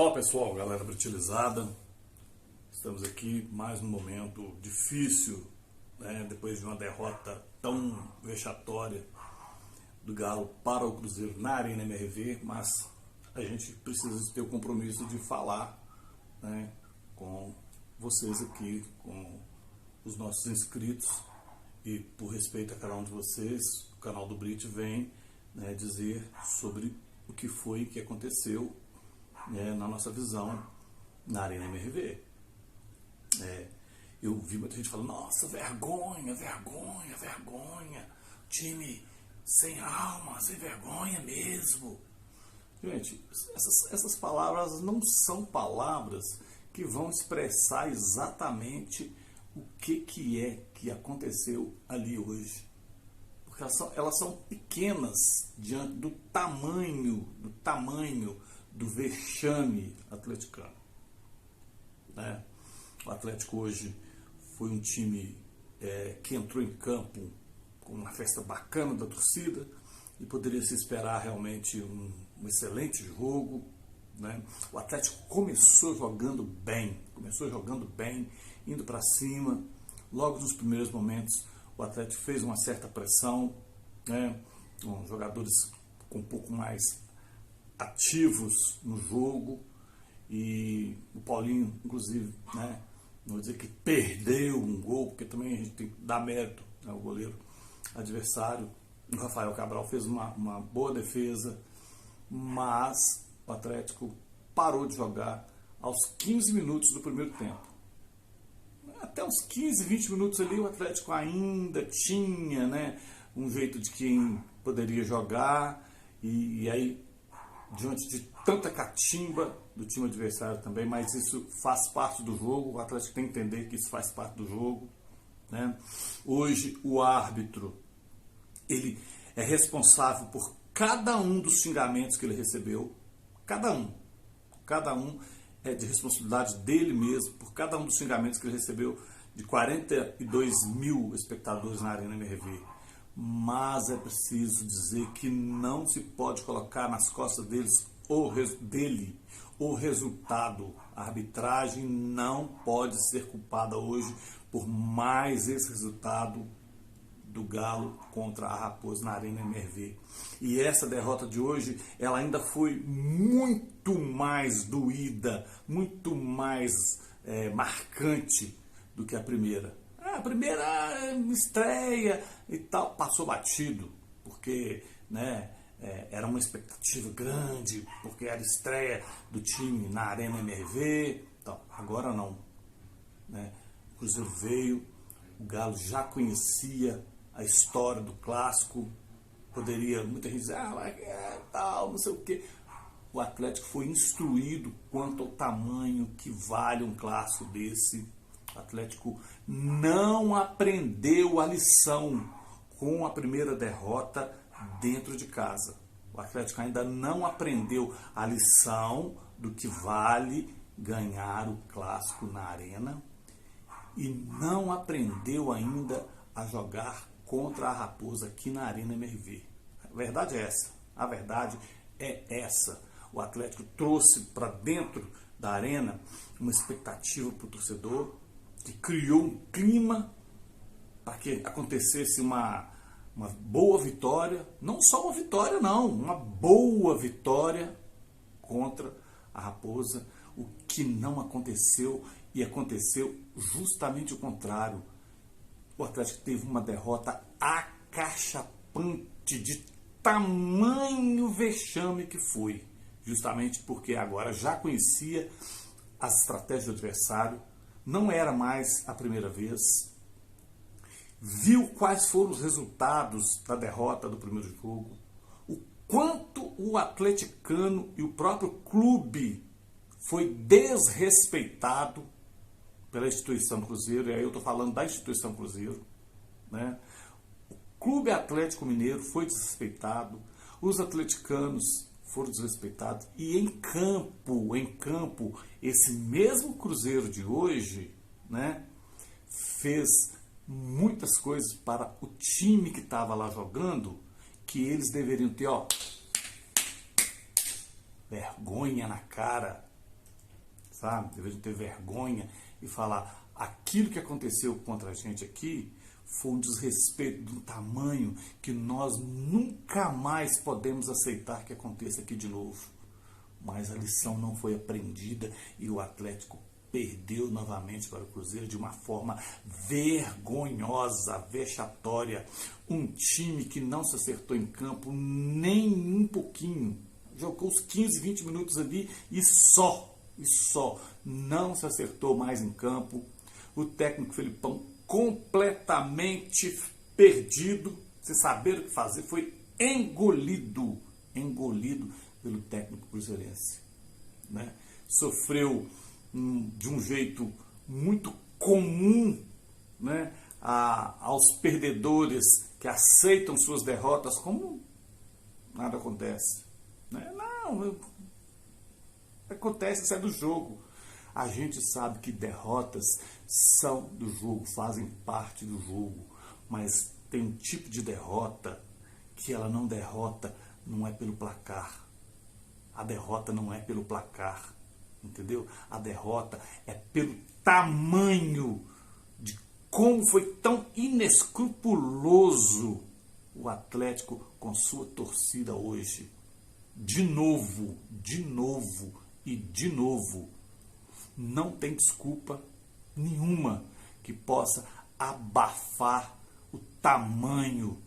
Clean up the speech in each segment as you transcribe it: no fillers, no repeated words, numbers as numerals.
Fala pessoal, galera brutilizada, estamos aqui mais um momento difícil, né, depois de uma derrota tão vexatória do Galo para o Cruzeiro na Arena MRV, mas a gente precisa ter o compromisso de falar, né, com vocês aqui, com os nossos inscritos, e por respeito a cada um de vocês, o canal do Brit vem, né, dizer sobre o que foi que aconteceu, né, na nossa visão na Arena MRV. Eu vi muita gente falando, nossa, vergonha, vergonha, vergonha, time sem alma, sem vergonha mesmo. Gente, essas palavras não são palavras que vão expressar exatamente o que é que aconteceu ali hoje. Porque elas são pequenas diante do tamanho do vexame atleticano, né? O Atlético hoje foi um time que entrou em campo com uma festa bacana da torcida e poderia se esperar realmente um excelente jogo, né? O Atlético começou jogando bem, indo para cima. Logo nos primeiros momentos o Atlético fez uma certa pressão, né? Com jogadores com um pouco mais ativos no jogo, e o Paulinho, inclusive, né, não vou dizer que perdeu um gol, porque também a gente tem que dar mérito, né, o goleiro adversário, o Rafael Cabral fez uma boa defesa, mas o Atlético parou de jogar aos 15 minutos do primeiro tempo. Até uns 15, 20 minutos ali o Atlético ainda tinha, né, um jeito de quem poderia jogar, e aí diante de tanta catimba do time adversário também, mas isso faz parte do jogo, o Atlético tem que entender que isso faz parte do jogo, né? Hoje o árbitro, ele é responsável por cada um dos xingamentos que ele recebeu, cada um é de responsabilidade dele mesmo, por cada um dos xingamentos que ele recebeu de 42 mil espectadores na Arena MRV. Mas é preciso dizer que não se pode colocar nas costas dele o resultado. A arbitragem não pode ser culpada hoje por mais esse resultado do Galo contra a Raposa na Arena MRV. E essa derrota de hoje, ela ainda foi muito mais doída, muito mais marcante do que a primeira. A primeira estreia e tal, passou batido, porque, né, era uma expectativa grande, porque era a estreia do time na Arena MRV. Então, agora não, né? O Cruzeiro veio, o Galo já conhecia a história do clássico, poderia muita gente dizer, tal, não sei o quê. O Atlético foi instruído quanto ao tamanho que vale um clássico desse. O Atlético não aprendeu a lição com a primeira derrota dentro de casa. O Atlético ainda não aprendeu a lição do que vale ganhar o clássico na Arena e não aprendeu ainda a jogar contra a Raposa aqui na Arena MRV. A verdade é essa. A verdade é essa. O Atlético trouxe para dentro da Arena uma expectativa para o torcedor, que criou um clima para que acontecesse uma boa vitória, não só uma vitória não, uma boa vitória contra a Raposa, o que não aconteceu, e aconteceu justamente o contrário. O Atlético teve uma derrota acachapante, de tamanho vexame que foi, justamente porque agora já conhecia as estratégias do adversário, não era mais a primeira vez, viu quais foram os resultados da derrota do primeiro jogo, o quanto o atleticano e o próprio clube foi desrespeitado pela instituição Cruzeiro, e aí eu estou falando da instituição Cruzeiro, né? O Clube Atlético Mineiro foi desrespeitado, os atleticanos foram desrespeitados, e em campo, esse mesmo Cruzeiro de hoje, né, fez muitas coisas para o time que estava lá jogando, que eles deveriam ter, vergonha na cara sabe? Em vez de ter vergonha e falar aquilo que aconteceu contra a gente aqui foi um desrespeito de um tamanho que nós nunca mais podemos aceitar que aconteça aqui de novo. Mas a lição não foi aprendida e o Atlético perdeu novamente para o Cruzeiro de uma forma vergonhosa, vexatória. Um time que não se acertou em campo nem um pouquinho. Jogou os 15, 20 minutos ali e só não se acertou mais em campo. O técnico Felipão completamente perdido, sem saber o que fazer, foi engolido pelo técnico cruzeirense, né? Sofreu de um jeito muito comum, né, aos perdedores que aceitam suas derrotas como nada acontece, né? Não, acontece, isso é do jogo. A gente sabe que derrotas são do jogo, fazem parte do jogo, mas tem um tipo de derrota que ela não derrota, não é pelo placar. A derrota não é pelo placar, entendeu? A derrota é pelo tamanho de como foi tão inescrupuloso o Atlético com sua torcida hoje. De novo. Não tem desculpa nenhuma que possa abafar o tamanho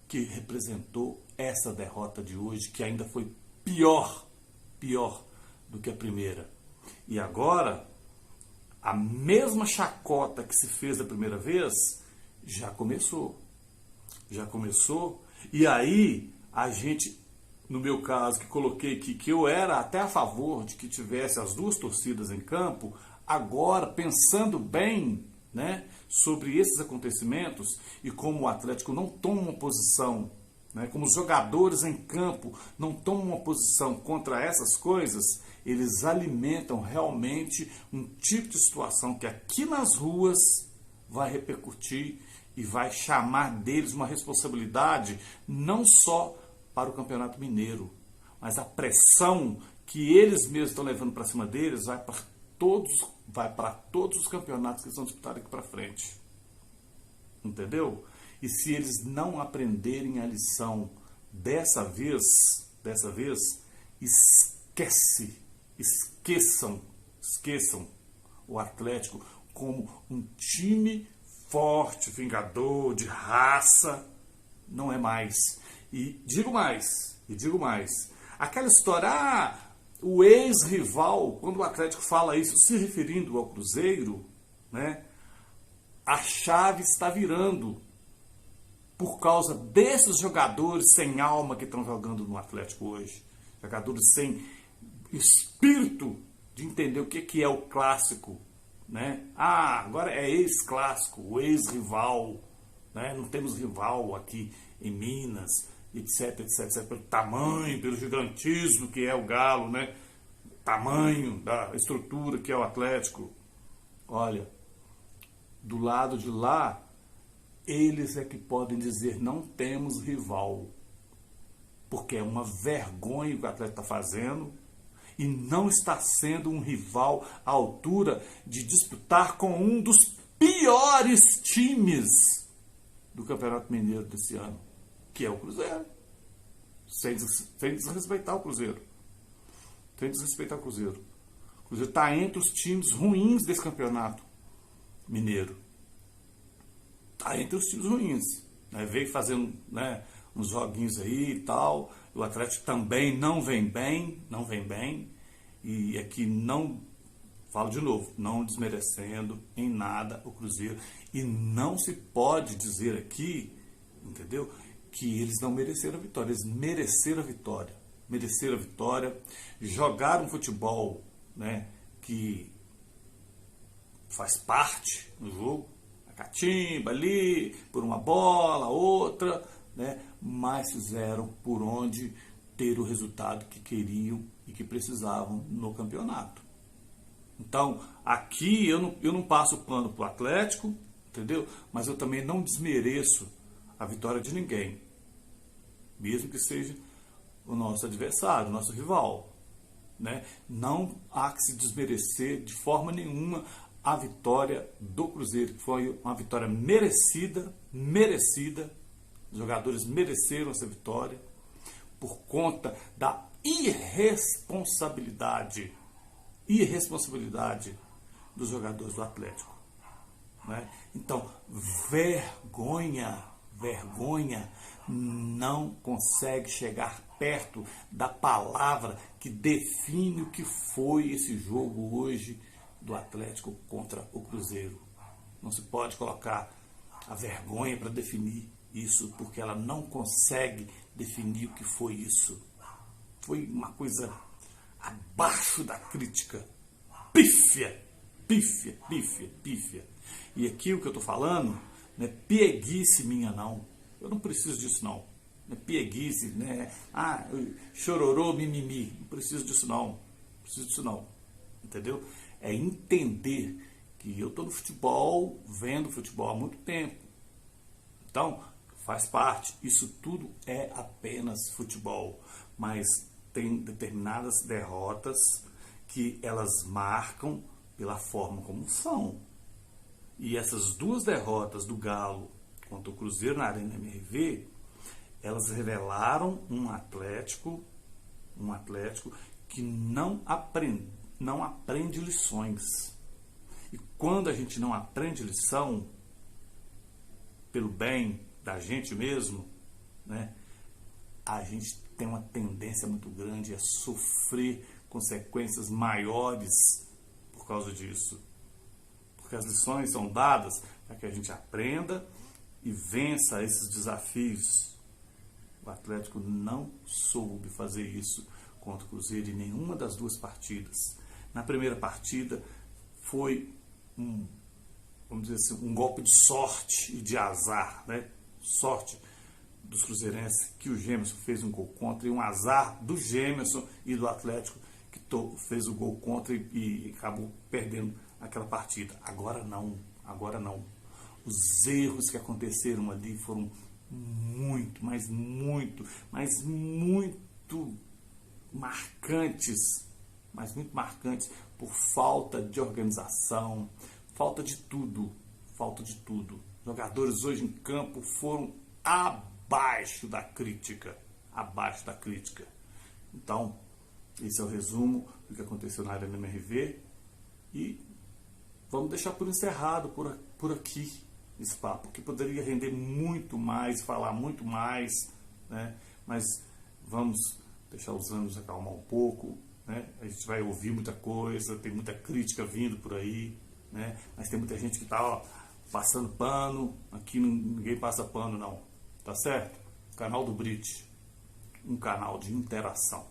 que representou essa derrota de hoje, que ainda foi pior do que a primeira. E agora, a mesma chacota que se fez da primeira vez, já começou. E aí, a gente, no meu caso, que coloquei aqui, que eu era até a favor de que tivesse as duas torcidas em campo, agora, pensando bem, né, sobre esses acontecimentos e como o Atlético não toma uma posição, né, como os jogadores em campo não tomam uma posição contra essas coisas, eles alimentam realmente um tipo de situação que aqui nas ruas vai repercutir e vai chamar deles uma responsabilidade não só para o Campeonato Mineiro, mas a pressão que eles mesmos estão levando para cima deles vai para todos os campeonatos que são disputados aqui para frente. Entendeu? E se eles não aprenderem a lição dessa vez, esqueçam o Atlético como um time forte, vingador, de raça. Não é mais. E digo mais. Aquela história, o ex-rival, quando o Atlético fala isso, se referindo ao Cruzeiro, né, a chave está virando por causa desses jogadores sem alma que estão jogando no Atlético hoje. Jogadores sem espírito de entender o que é o clássico, né? Agora é ex-clássico, o ex-rival, né? Não temos rival aqui em Minas, etc, pelo tamanho, pelo gigantismo que é o Galo, né? Tamanho da estrutura que é o Atlético. Olha, do lado de lá, eles é que podem dizer não temos rival, porque é uma vergonha o que o Atlético está fazendo e não está sendo um rival à altura de disputar com um dos piores times do Campeonato Mineiro desse ano, que é o Cruzeiro. Sem desrespeitar o Cruzeiro. O Cruzeiro está entre os times ruins desse Campeonato Mineiro. Está entre os times ruins. Né? Veio fazendo, né, uns joguinhos aí e tal. O Atlético também não vem bem. E aqui não, falo de novo, não desmerecendo em nada o Cruzeiro. E não se pode dizer aqui, entendeu, que eles não mereceram a vitória. Eles mereceram a vitória. Jogaram futebol, né, que faz parte do jogo. A catimba ali, por uma bola, outra, né, mas fizeram por onde ter o resultado que queriam e que precisavam no campeonato. Então, aqui eu não passo pano para o Atlético, entendeu? Mas eu também não desmereço a vitória de ninguém, mesmo que seja o nosso adversário, o nosso rival. né? Não há que se desmerecer de forma nenhuma a vitória do Cruzeiro, que foi uma vitória merecida, merecida. Os jogadores mereceram essa vitória por conta da irresponsabilidade dos jogadores do Atlético, né? Então, vergonha não consegue chegar perto da palavra que define o que foi esse jogo hoje do Atlético contra o Cruzeiro. Não se pode colocar a vergonha para definir isso, porque ela não consegue definir o que foi isso. Foi uma coisa abaixo da crítica. Pífia. E aqui o que eu estou falando não é pieguice minha, não. Eu não preciso disso, não. Não é pieguice, né? Chororô, mimimi. Não preciso disso, não. Não preciso disso, não. Entendeu? É entender que eu estou no futebol, vendo futebol há muito tempo. Então, faz parte. Isso tudo é apenas futebol. Mas tem determinadas derrotas que elas marcam pela forma como são. E essas duas derrotas do Galo contra o Cruzeiro na Arena MRV, elas revelaram um Atlético que não aprende lições. E quando a gente não aprende lição, pelo bem da gente mesmo, né, a gente tem uma tendência muito grande a sofrer consequências maiores por causa disso. Porque as lições são dadas para que a gente aprenda e vença esses desafios. O Atlético não soube fazer isso contra o Cruzeiro em nenhuma das duas partidas. Na primeira partida foi vamos dizer assim, um golpe de sorte e de azar, né? Sorte dos cruzeirenses que o Gemerson fez um gol contra, e um azar do Gemerson e do Atlético que fez o gol contra e acabou perdendo aquela partida. Agora não. Os erros que aconteceram ali foram muito marcantes, por falta de organização, falta de tudo. Jogadores hoje em campo foram abaixo da crítica. Então, esse é o resumo do que aconteceu na Arena MRV e vamos deixar por encerrado por aqui esse papo, que poderia render muito mais, falar muito mais, né? Mas vamos deixar os ânimos acalmar um pouco, né? A gente vai ouvir muita coisa, tem muita crítica vindo por aí, né? Mas tem muita gente que está passando pano. Aqui ninguém passa pano, não, tá certo? Canal do Brit, um canal de interação.